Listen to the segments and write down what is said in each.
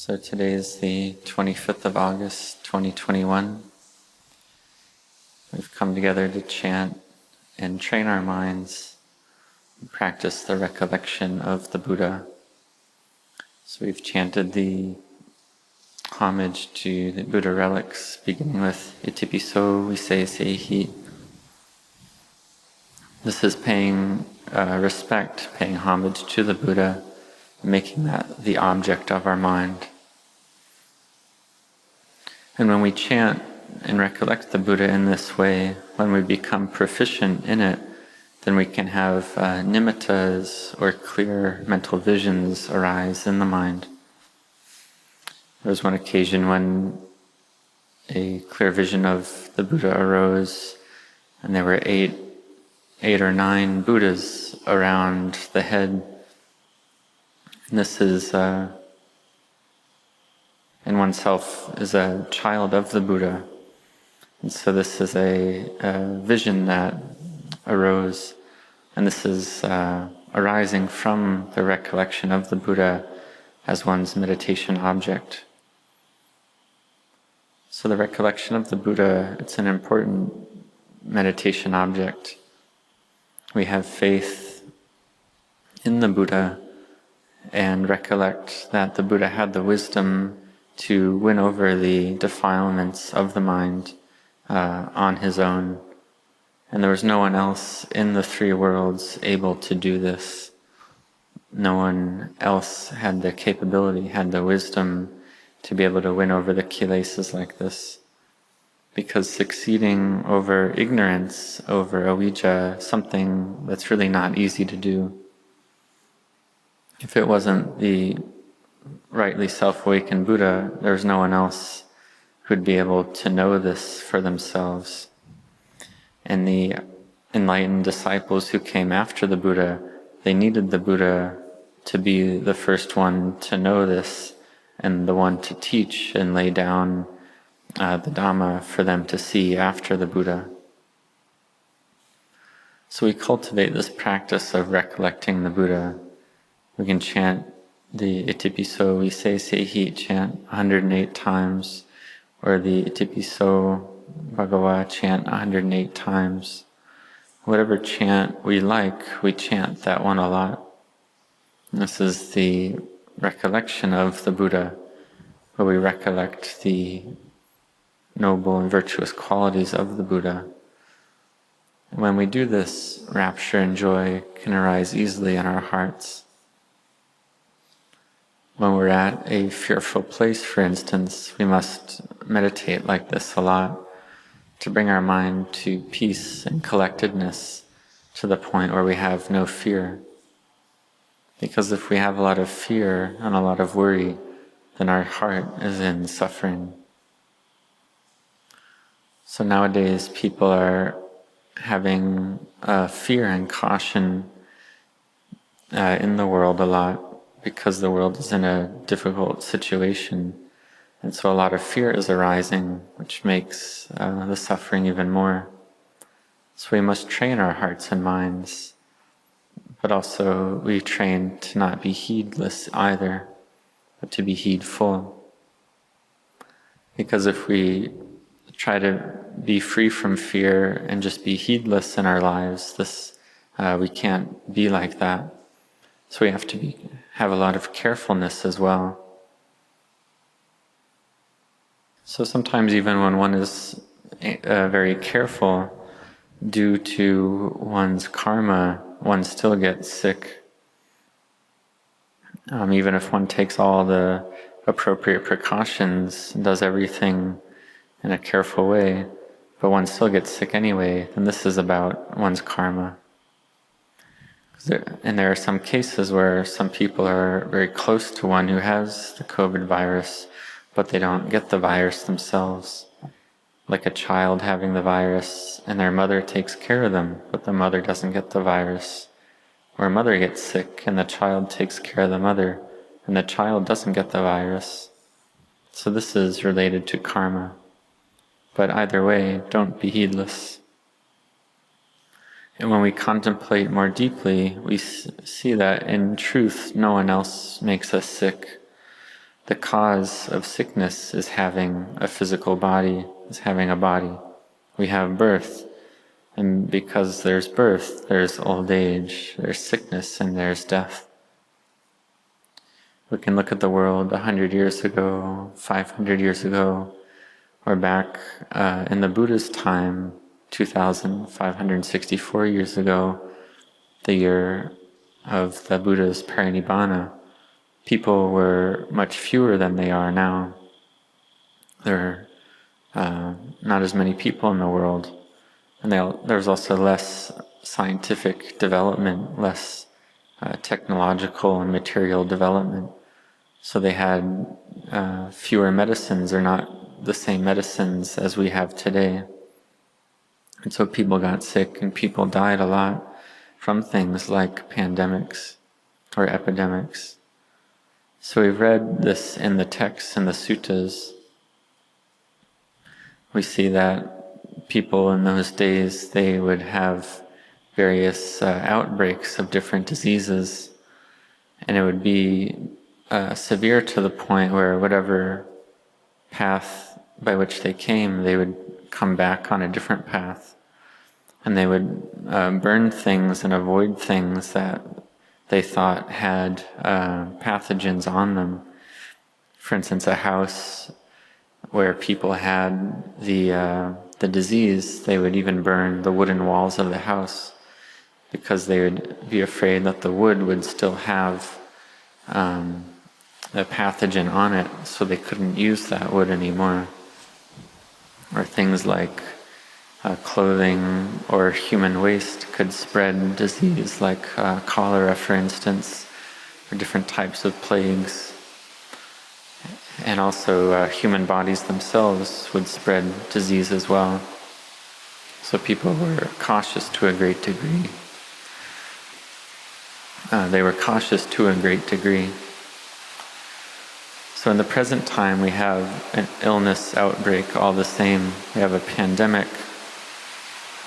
So today is the 25th of August, 2021. We've come together to chant and train our minds and practice the recollection of the Buddha. So we've chanted the homage to the Buddha relics, beginning with Itipiso Vise Sehi. This is paying respect, paying homage to the Buddha, making that the object of our mind. And when we chant and recollect the Buddha in this way, when we become proficient in it, then we can have nimittas or clear mental visions arise in the mind. There was one occasion when a clear vision of the Buddha arose, and there were eight or nine Buddhas around the head. And this is in oneself is a child of the Buddha. And so this is a vision that arose, and this is arising from the recollection of the Buddha as one's meditation object. So the recollection of the Buddha, it's an important meditation object. We have faith in the Buddha and recollect that the Buddha had the wisdom to win over the defilements of the mind on his own. And there was no one else in the three worlds able to do this. No one else had the capability, had the wisdom to be able to win over the kilesas like this. Because succeeding over ignorance, over avijja, something that's really not easy to do. If it wasn't the rightly self-awakened Buddha, there was no one else who'd be able to know this for themselves. And the enlightened disciples who came after the Buddha, they needed the Buddha to be the first one to know this and the one to teach and lay down the Dhamma for them to see after the Buddha. So we cultivate this practice of recollecting the Buddha. We can chant the Itipiso Vise Sehi chant 108 times, or the Itipiso Bhagava chant 108 times. Whatever chant we like, we chant that one a lot. This is the recollection of the Buddha, where we recollect the noble and virtuous qualities of the Buddha. And when we do this, rapture and joy can arise easily in our hearts. When we're at a fearful place, for instance, we must meditate like this a lot to bring our mind to peace and collectedness to the point where we have no fear. Because if we have a lot of fear and a lot of worry, then our heart is in suffering. So nowadays people are having fear and caution in the world a lot, because the world is in a difficult situation. And so a lot of fear is arising, which makes the suffering even more. So we must train our hearts and minds, but also we train to not be heedless either, but to be heedful. Because if we try to be free from fear and just be heedless in our lives, we can't be like that. So we have to have a lot of carefulness as well. So sometimes even when one is very careful, due to one's karma, one still gets sick. Even if one takes all the appropriate precautions and does everything in a careful way, but one still gets sick anyway, then this is about one's karma. And there are some cases where some people are very close to one who has the COVID virus, but they don't get the virus themselves. Like a child having the virus and their mother takes care of them, but the mother doesn't get the virus. Or a mother gets sick and the child takes care of the mother, and the child doesn't get the virus. So this is related to karma. But either way, don't be heedless. And when we contemplate more deeply, we see that in truth, no one else makes us sick. the cause of sickness is having a physical body, is having a body. We have birth, and because there's birth, there's old age, there's sickness, and there's death. We can look at the world 100 years ago, 500 years ago, or back in the Buddha's time, 2,564 years ago, the year of the Buddha's parinibbana. People were much fewer than they are now. There are not as many people in the world, and there's also less scientific development, less technological and material development. So they had fewer medicines, or not the same medicines as we have today. And so people got sick and people died a lot from things like pandemics or epidemics. So we've read this in the texts and the suttas. We see that people in those days, they would have various outbreaks of different diseases, and it would be severe to the point where whatever path by which they came, they would come back on a different path. And they would burn things and avoid things that they thought had pathogens on them. For instance, a house where people had the disease, they would even burn the wooden walls of the house because they would be afraid that the wood would still have a pathogen on it, so they couldn't use that wood anymore. Or things like clothing or human waste could spread disease, like cholera, for instance, or different types of plagues. And also human bodies themselves would spread disease as well. So people were cautious to a great degree. They were cautious to a great degree. So in the present time, we have an illness outbreak all the same. We have a pandemic,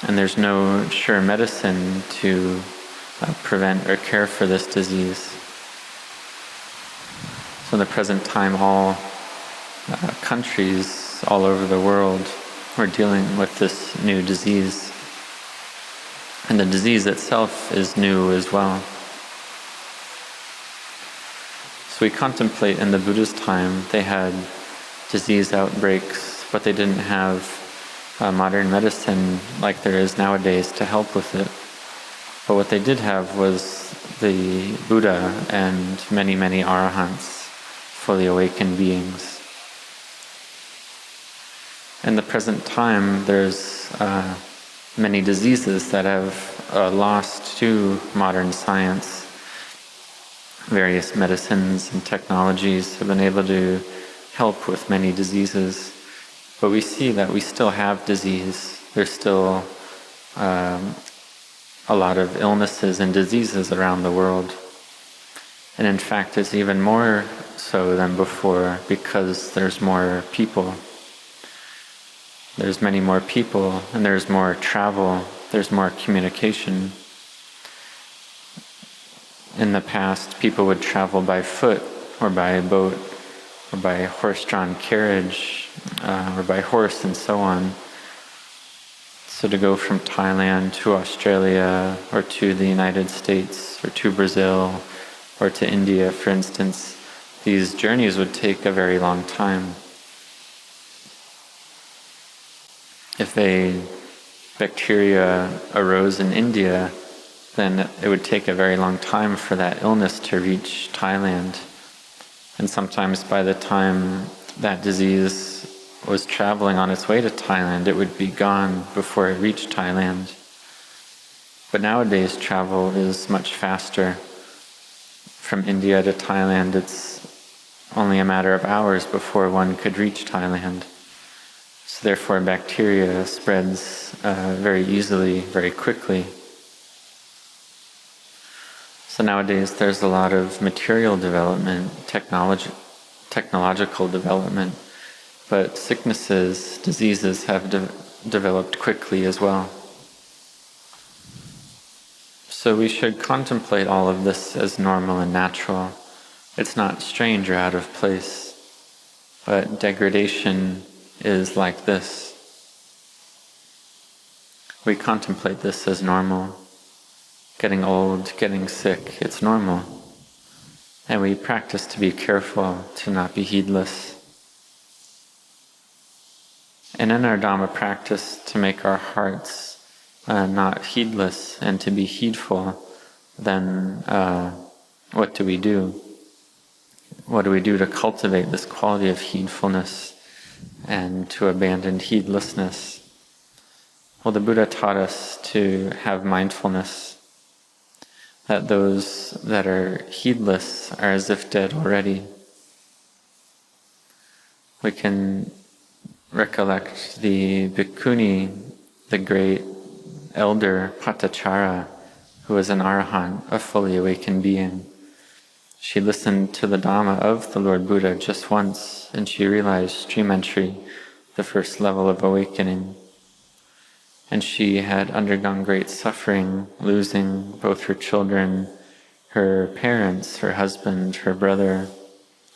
and there's no sure medicine to prevent or care for this disease. So in the present time, all countries all over the world are dealing with this new disease. And the disease itself is new as well. So we contemplate in the Buddha's time, they had disease outbreaks, but they didn't have modern medicine like there is nowadays to help with it. But what they did have was the Buddha and many, many arahants, fully awakened beings. In the present time, there's many diseases that have lost to modern science. Various medicines and technologies have been able to help with many diseases, but we see that we still have disease. There's still a lot of illnesses and diseases around the world. And in fact, it's even more so than before because there's more people. There's many more people, and there's more travel, there's more communication. In the past, people would travel by foot, or by boat, or by horse-drawn carriage, or by horse, and so on. So to go from Thailand to Australia, or to the United States, or to Brazil, or to India, for instance, these journeys would take a very long time. If a bacteria arose in India, then it would take a very long time for that illness to reach Thailand. And sometimes by the time that disease was traveling on its way to Thailand, it would be gone before it reached Thailand. But nowadays travel is much faster. From India to Thailand, it's only a matter of hours before one could reach Thailand. So therefore bacteria spreads very easily, very quickly. So nowadays there's a lot of material development, technological development, but sicknesses, diseases have developed quickly as well. So we should contemplate all of this as normal and natural. It's not strange or out of place. but degradation is like this. We contemplate this as normal. Getting old, getting sick, it's normal. And we practice to be careful, to not be heedless. And in our Dhamma practice, to make our hearts not heedless and to be heedful, then what do we do? What do we do to cultivate this quality of heedfulness and to abandon heedlessness? Well, the Buddha taught us to have mindfulness, that those that are heedless are as if dead already. We can recollect the bhikkhuni, the great elder Patachara, who was an arahant, a fully awakened being. She listened to the Dhamma of the Lord Buddha just once, and she realized stream entry, the first level of awakening. And she had undergone great suffering, losing both her children, her parents, her husband, her brother,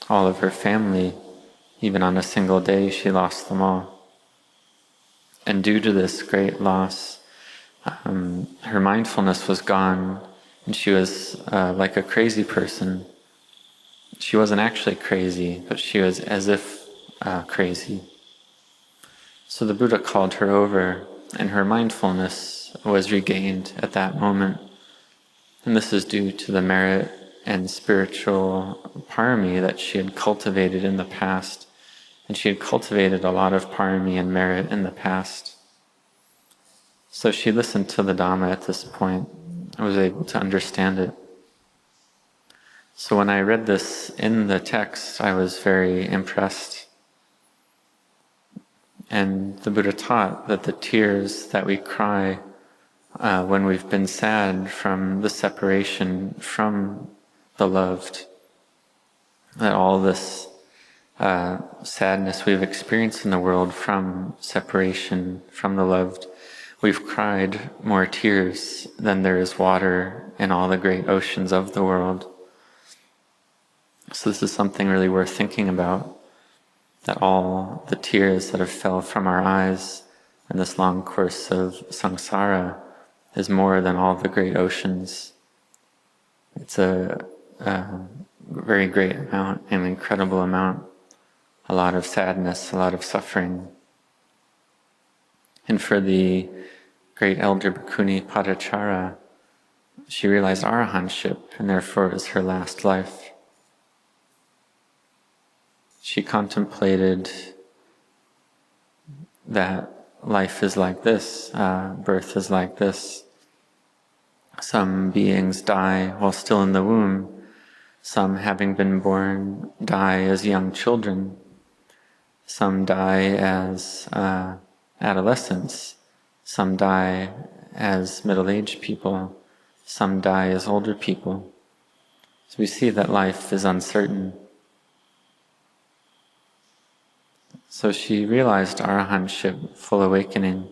all of her family. Even on a single day, she lost them all. And due to this great loss, her mindfulness was gone, and she was like a crazy person. She wasn't actually crazy, but she was as if crazy. So the Buddha called her over, and her mindfulness was regained at that moment. And this is due to the merit and spiritual parami that she had cultivated in the past. And she had cultivated a lot of parami and merit in the past. So she listened to the Dhamma at this point and was able to understand it. So when I read this in the text, I was very impressed. And the Buddha taught that the tears that we cry when we've been sad from the separation from the loved, that all this sadness we've experienced in the world from separation from the loved, we've cried more tears than there is water in all the great oceans of the world. So this is something really worth thinking about, that all the tears that have fell from our eyes in this long course of samsara is more than all the great oceans. It's a very great amount, an incredible amount, a lot of sadness, a lot of suffering. And for the great elder bhikkhuni Patachara, she realized arahantship, and therefore it was her last life. She contemplated that life is like this, birth is like this. Some beings die while still in the womb. Some, having been born, die as young children. Some die as adolescents. Some die as middle-aged people. Some die as older people. So we see that life is uncertain. So she realized arahantship, full awakening,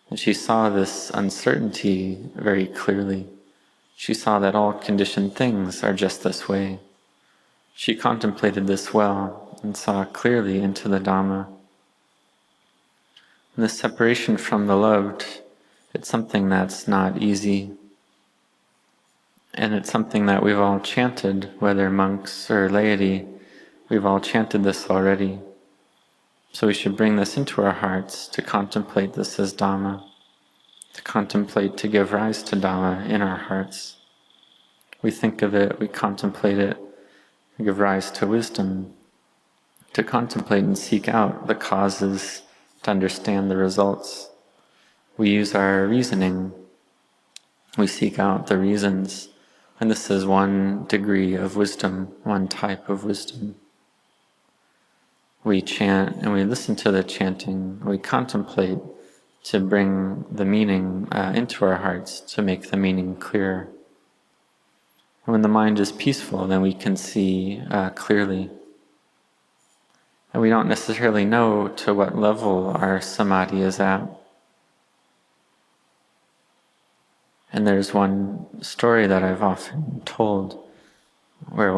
and she saw this uncertainty very clearly. She saw that all conditioned things are just this way. She contemplated this well and saw clearly into the Dhamma. And this separation from the loved, it's something that's not easy. And it's something that we've all chanted, whether monks or laity, we've all chanted this already. So we should bring this into our hearts, to contemplate this as Dhamma, to contemplate, to give rise to Dhamma in our hearts. We think of it, we contemplate it, we give rise to wisdom, to contemplate and seek out the causes, to understand the results. We use our reasoning, we seek out the reasons, and this is one degree of wisdom, one type of wisdom. We chant and we listen to the chanting, we contemplate to bring the meaning into our hearts, to make the meaning clear. And when the mind is peaceful, then we can see clearly. And we don't necessarily know to what level our samadhi is at. And there's one story that I've often told, where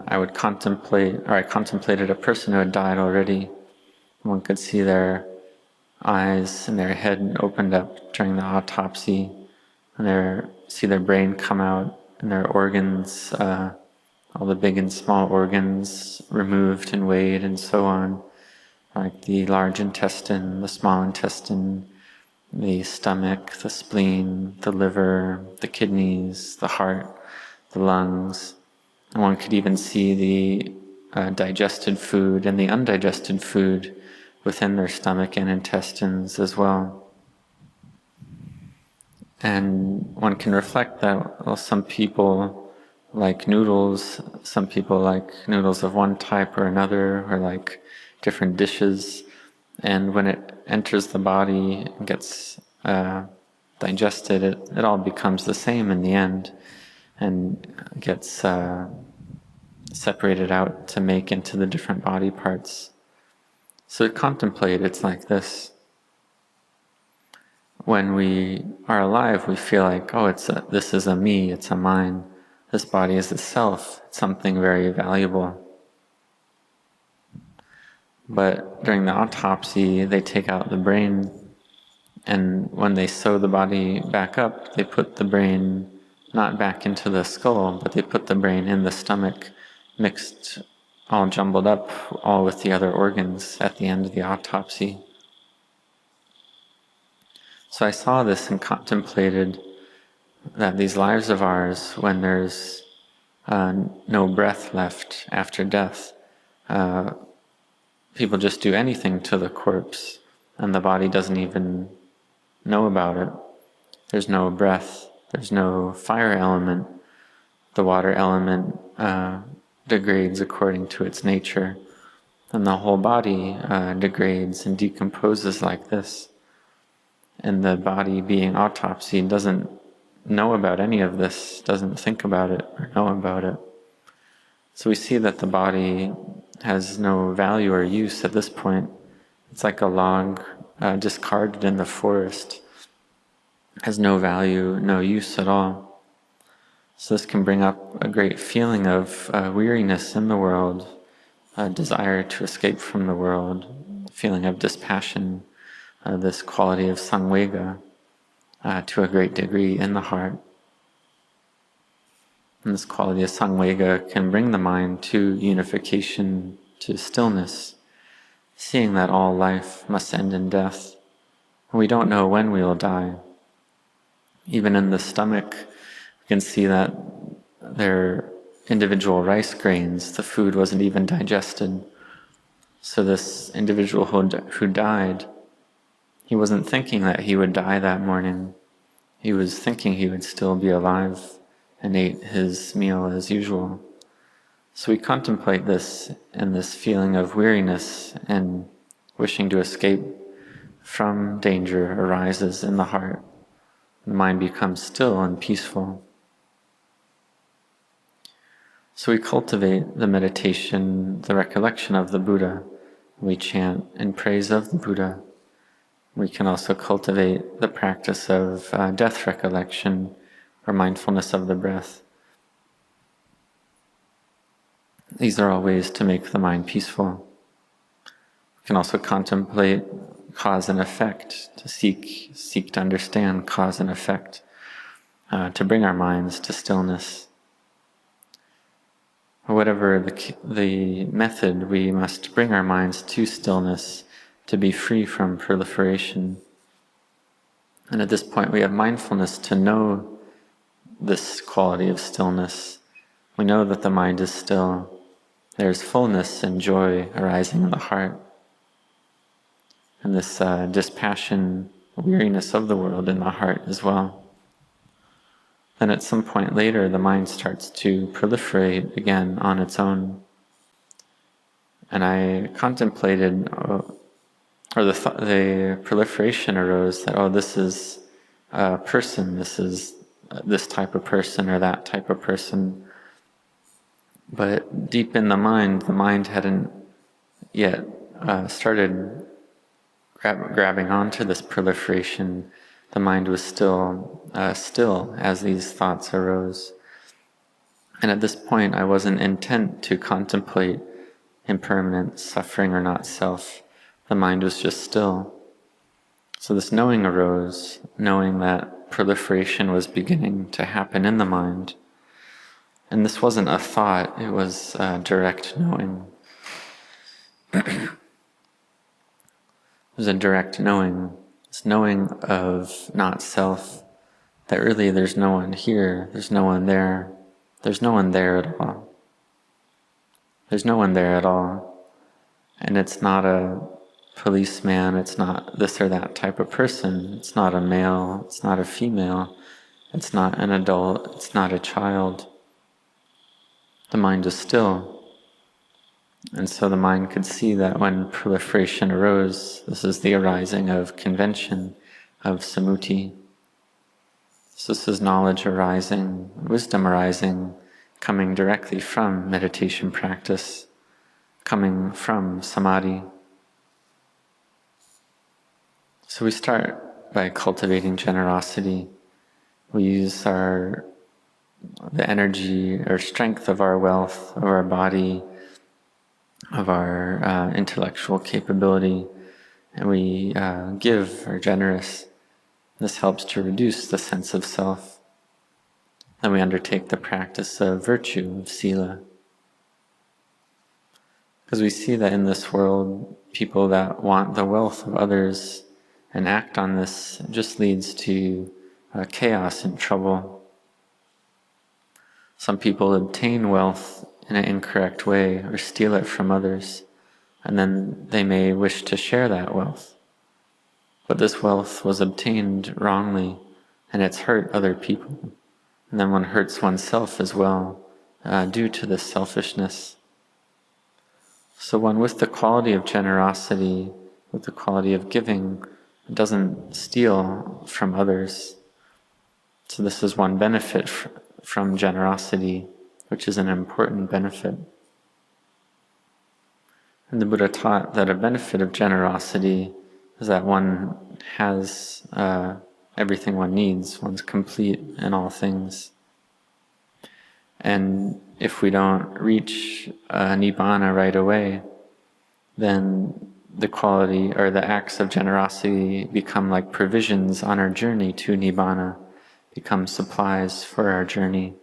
I contemplated a person who had died already. One could see their eyes and their head opened up during the autopsy, and see their brain come out, and their organs, all the big and small organs removed and weighed and so on, like the large intestine, the small intestine, the stomach, the spleen, the liver, the kidneys, the heart, the lungs. And one could even see the digested food and the undigested food within their stomach and intestines as well. And one can reflect that, well, some people like noodles, some people like noodles of one type or another, or like different dishes. And when it enters the body and gets digested, it all becomes the same in the end and gets separated out to make into the different body parts. So to contemplate, it's like this. When we are alive, we feel like, oh, this is a me, it's a mine. This body is a self, it's something very valuable. But during the autopsy, they take out the brain, and when they sew the body back up, they put the brain not back into the skull, but they put the brain in the stomach, mixed, all jumbled up, all with the other organs at the end of the autopsy. So I saw this and contemplated that these lives of ours, when there's no breath left after death, people just do anything to the corpse, and the body doesn't even know about it. There's no breath, there's no fire element. The water element degrades according to its nature, and the whole body degrades and decomposes like this. And the body being autopsied doesn't know about any of this, doesn't think about it or know about it. So we see that the body has no value or use at this point. It's like a log discarded in the forest, has no value, no use at all. So this can bring up a great feeling of weariness in the world, a desire to escape from the world, feeling of dispassion, this quality of samvega to a great degree in the heart. And this quality of samvega can bring the mind to unification, to stillness, seeing that all life must end in death. We don't know when we will die. Even in the stomach, we can see that there are individual rice grains. The food wasn't even digested. So this individual who died, he wasn't thinking that he would die that morning. He was thinking he would still be alive and ate his meal as usual. So we contemplate this, and this feeling of weariness and wishing to escape from danger arises in the heart. The mind becomes still and peaceful. So we cultivate the meditation, the recollection of the Buddha. We chant in praise of the Buddha. We can also cultivate the practice of death recollection or mindfulness of the breath. These are all ways to make the mind peaceful. We can also contemplate cause and effect, to seek to understand cause and effect, to bring our minds to stillness. Whatever the method, we must bring our minds to stillness to be free from proliferation. And at this point, we have mindfulness to know this quality of stillness. We know that the mind is still. There's fullness and joy arising in the heart. And this dispassion, weariness of the world in the heart as well. Then at some point later, the mind starts to proliferate again on its own. And I contemplated, the proliferation arose that, this is a person, this is this type of person or that type of person. But deep in the mind hadn't yet started grabbing onto this proliferation. The mind was still as these thoughts arose. And at this point, I wasn't intent to contemplate impermanence, suffering, or not self. The mind was just still. So this knowing arose, knowing that proliferation was beginning to happen in the mind. And this wasn't a thought, it was direct knowing. It was a direct knowing. This knowing of not self, that really there's no one here, there's no one there. There's no one there at all. There's no one there at all. And it's not a policeman, it's not this or that type of person. It's not a male, it's not a female, it's not an adult, it's not a child. The mind is still. And so the mind could see that when proliferation arose, this is the arising of convention, of samuti. So this is knowledge arising, wisdom arising, coming directly from meditation practice, coming from samadhi. So we start by cultivating generosity. We use the energy or strength of our wealth, of our body, of our intellectual capability, and we give, are generous. This helps to reduce the sense of self. Then we undertake the practice of virtue, of sila. Because we see that in this world, people that want the wealth of others and act on this just leads to chaos and trouble. Some people obtain wealth in an incorrect way or steal it from others, and then they may wish to share that wealth. But this wealth was obtained wrongly, and it's hurt other people. And then one hurts oneself as well, due to this selfishness. So one with the quality of generosity, with the quality of giving, doesn't steal from others. So this is one benefit from generosity, which is an important benefit. And the Buddha taught that a benefit of generosity is that one has everything one needs, one's complete in all things. And if we don't reach Nibbana right away, then the quality or the acts of generosity become like provisions on our journey to Nibbana, become supplies for our journey.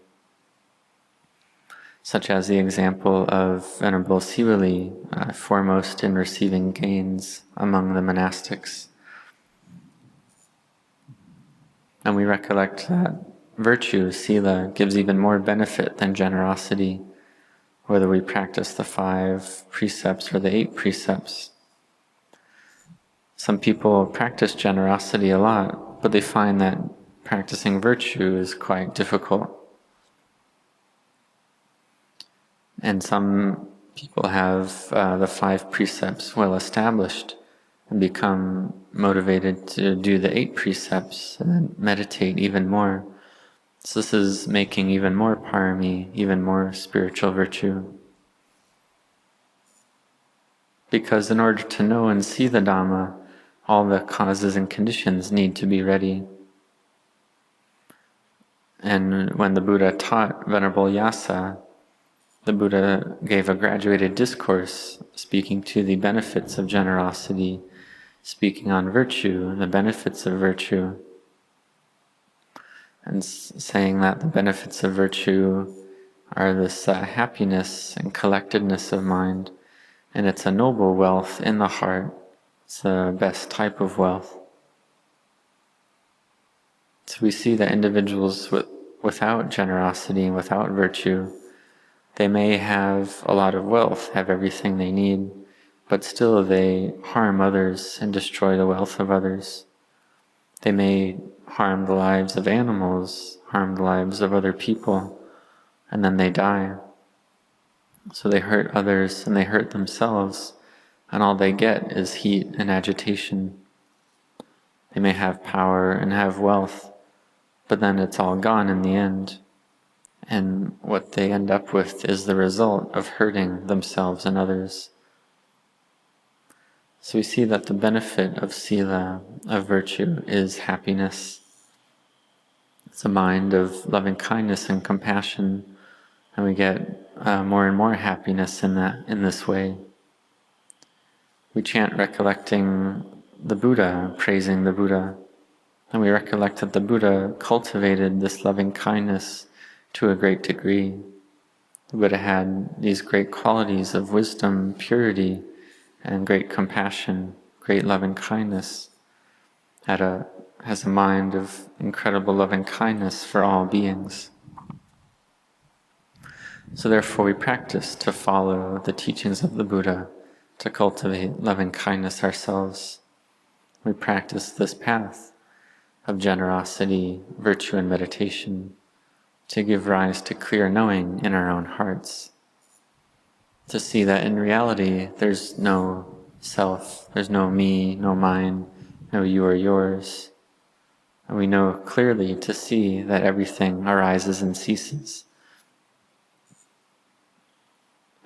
Such as the example of Venerable Sivali, foremost in receiving gains among the monastics. And we recollect that virtue, sila, gives even more benefit than generosity, whether we practice the 5 precepts or the 8 precepts. Some people practice generosity a lot, but they find that practicing virtue is quite difficult. And some people have the 5 precepts well established and become motivated to do the 8 precepts and then meditate even more. So this is making even more parami, even more spiritual virtue. Because in order to know and see the Dhamma, all the causes and conditions need to be ready. And when the Buddha taught Venerable Yasa, the Buddha gave a graduated discourse speaking to the benefits of generosity, speaking on virtue and the benefits of virtue, and saying that the benefits of virtue are this happiness and collectedness of mind, and it's a noble wealth in the heart. It's the best type of wealth. So we see that individuals without generosity and without virtue, they may have a lot of wealth, have everything they need, but still they harm others and destroy the wealth of others. They may harm the lives of animals, harm the lives of other people, and then they die. So they hurt others and they hurt themselves, and all they get is heat and agitation. They may have power and have wealth, but then it's all gone in the end. And what they end up with is the result of hurting themselves and others. So we see that the benefit of sila, of virtue, is happiness. It's a mind of loving kindness and compassion, And we get more and more happiness in this way. We chant recollecting the Buddha, praising the Buddha, and we recollect that the Buddha cultivated this loving kindness to a great degree. The Buddha had these great qualities of wisdom, purity, and great compassion, great loving kindness. Has a mind of incredible loving kindness for all beings. So therefore we practice to follow the teachings of the Buddha, to cultivate loving kindness ourselves. We practice this path of generosity, virtue, and meditation to give rise to clear knowing in our own hearts. To see that in reality there's no self, there's no me, no mine, no you or yours. And we know clearly to see that everything arises and ceases.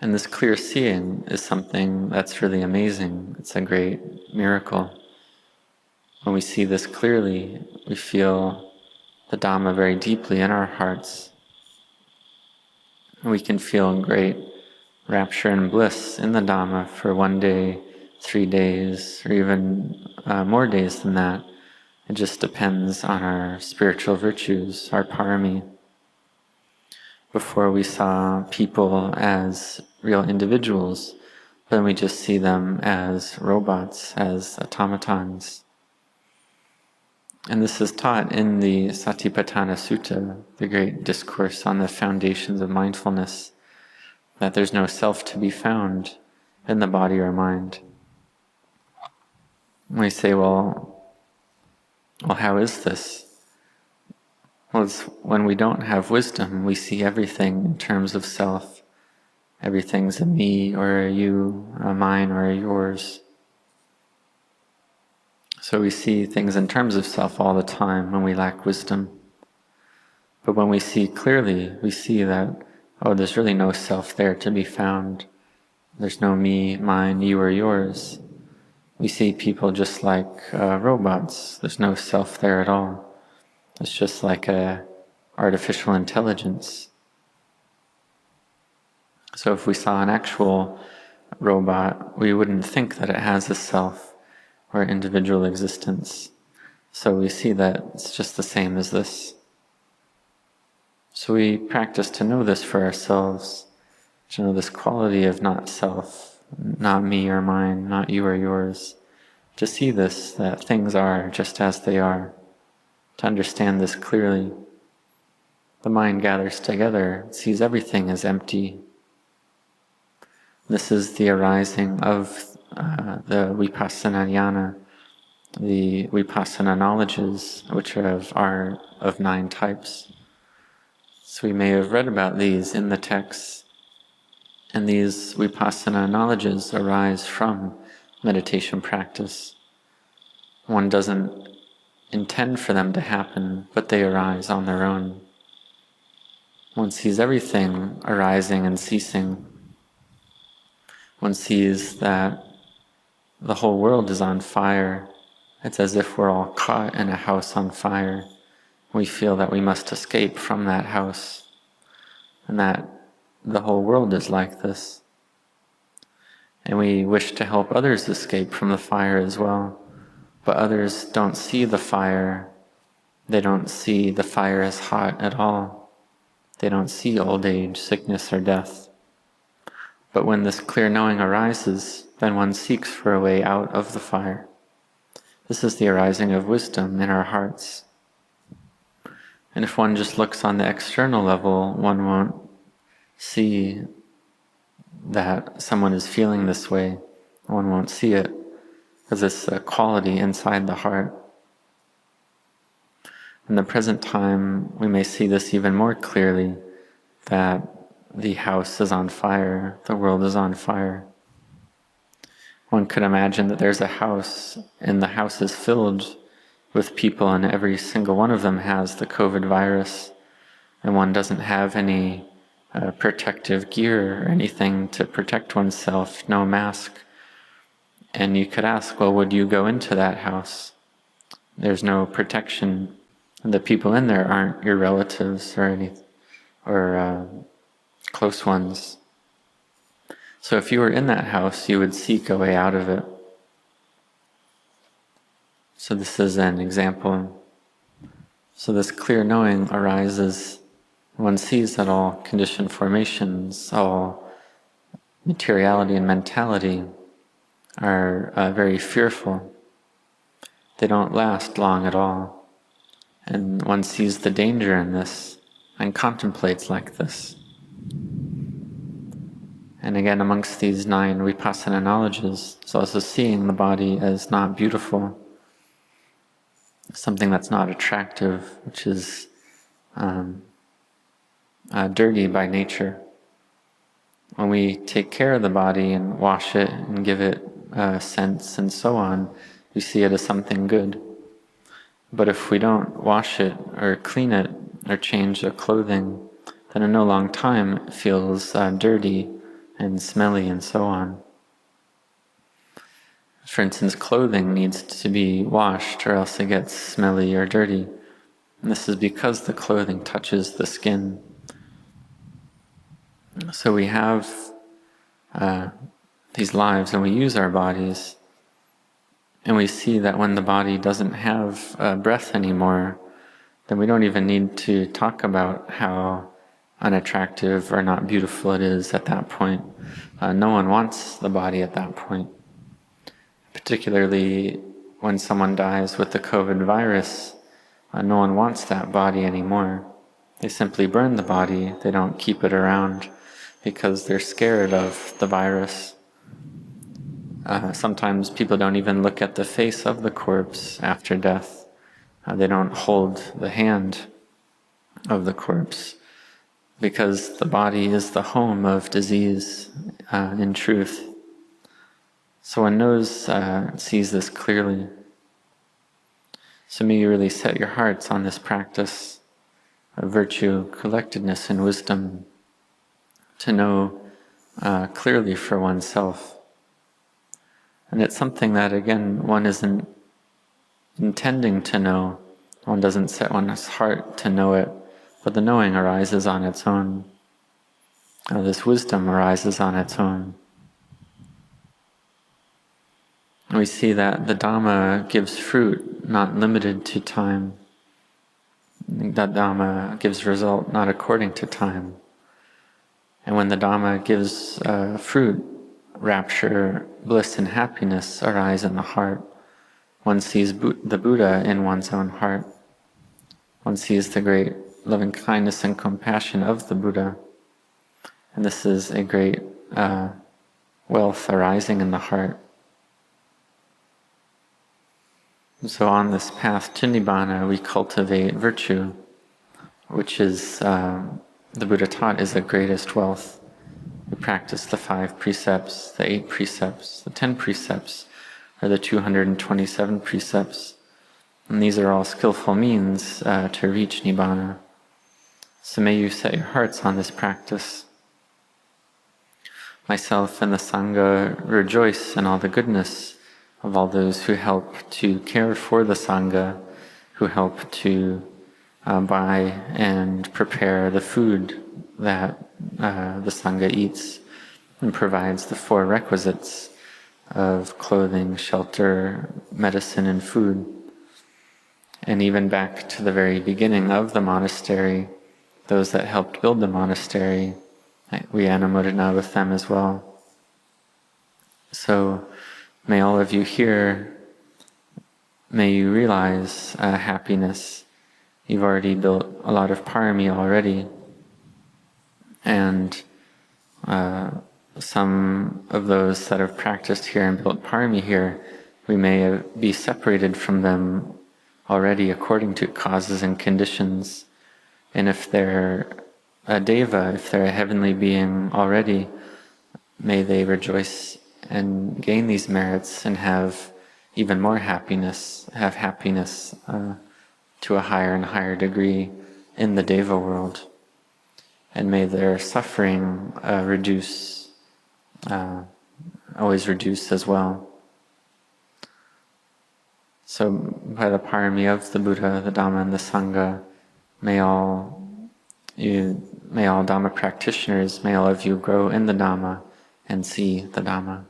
And this clear seeing is something that's really amazing. It's a great miracle. When we see this clearly, we feel the Dhamma very deeply in our hearts. And we can feel great rapture and bliss in the Dhamma for 1 day, 3 days, or even more days than that. It just depends on our spiritual virtues, our parami. Before we saw people as real individuals, then we just see them as robots, as automatons. And this is taught in the Satipatthana Sutta, the great discourse on the foundations of mindfulness, that there's no self to be found in the body or mind. We say, well, how is this? Well, it's when we don't have wisdom, we see everything in terms of self. Everything's a me or a you, a mine or a yours. So we see things in terms of self all the time when we lack wisdom. But when we see clearly, we see that, there's really no self there to be found. There's no me, mine, you or yours. We see people just like robots. There's no self there at all. It's just like a artificial intelligence. So if we saw an actual robot, we wouldn't think that it has a self or individual existence. So we see that it's just the same as this. So we practice to know this for ourselves, to know this quality of not self, not me or mine, not you or yours. To see this, that things are just as they are. To understand this clearly, the mind gathers together, sees everything as empty. This is the arising of the vipassana jnana, the vipassana knowledges, which are of 9 types. So we may have read about these in the texts, and these vipassana knowledges arise from meditation practice. One doesn't intend for them to happen, but they arise on their own. One sees everything arising and ceasing. One sees that the whole world is on fire. It's as if we're all caught in a house on fire. We feel that we must escape from that house, and that the whole world is like this. And we wish to help others escape from the fire as well. But others don't see the fire. They don't see the fire as hot at all. They don't see old age, sickness, or death. But when this clear knowing arises, then one seeks for a way out of the fire. This is the arising of wisdom in our hearts. And if one just looks on the external level, one won't see that someone is feeling this way. One won't see it, because it's a quality inside the heart. In the present time, we may see this even more clearly, that the house is on fire, the world is on fire. One could imagine that there's a house, and the house is filled with people, and every single one of them has the COVID virus, and one doesn't have any protective gear or anything to protect oneself, no mask. And you could ask, well, would you go into that house? There's no protection. The people in there aren't your relatives or close ones. So if you were in that house, you would seek a way out of it. So this is an example. So this clear knowing arises. One sees that all conditioned formations, all materiality and mentality are very fearful. They don't last long at all. And one sees the danger in this and contemplates like this. And again, amongst these 9 vipassana knowledges, it's also seeing the body as not beautiful, something that's not attractive, which is dirty by nature. When we take care of the body and wash it and give it scents and so on, we see it as something good. But if we don't wash it or clean it or change the clothing, then in no long time it feels dirty and smelly and so on. For instance, clothing needs to be washed or else it gets smelly or dirty. And this is because the clothing touches the skin. So we have these lives and we use our bodies, and we see that when the body doesn't have breath anymore, then we don't even need to talk about how unattractive or not beautiful it is at that point. No one wants the body at that point. Particularly when someone dies with the COVID virus, no one wants that body anymore. They simply burn the body, they don't keep it around because they're scared of the virus. Sometimes people don't even look at the face of the corpse after death. They don't hold the hand of the corpse because the body is the home of disease in truth. So one sees this clearly. So may you really set your hearts on this practice of virtue, collectedness, and wisdom to know clearly for oneself. And it's something that, again, one isn't intending to know. One doesn't set one's heart to know it, but the knowing arises on its own. This wisdom arises on its own. We see that the Dhamma gives fruit, not limited to time. That Dhamma gives result, not according to time. And when the Dhamma gives fruit, rapture, bliss, and happiness arise in the heart. One sees the Buddha in one's own heart. One sees the great loving kindness and compassion of the Buddha. And this is a great wealth arising in the heart. So on this path to Nibbana, we cultivate virtue, which is, the Buddha taught, is the greatest wealth. We practice the 5 precepts, the 8 precepts, the 10 precepts, or the 227 precepts. And these are all skillful means to reach Nibbana. So may you set your hearts on this practice. Myself and the Sangha rejoice in all the goodness of all those who help to care for the Sangha, who help to buy and prepare the food that the Sangha eats and provides the 4 requisites of clothing, shelter, medicine, and food. And even back to the very beginning of the monastery, those that helped build the monastery, we anumodana with them as well. So may all of you here, may you realize happiness. You've already built a lot of parami already. And some of those that have practiced here and built parami here, we may be separated from them already according to causes and conditions. And if they're a deva, if they're a heavenly being already, may they rejoice and gain these merits and have even more happiness, have happiness to a higher and higher degree in the deva world. And may their suffering reduce, always reduce as well. So by the parami of the Buddha, the Dhamma, and the Sangha, may all you may all Dhamma practitioners, may all of you grow in the Dhamma and see the Dhamma.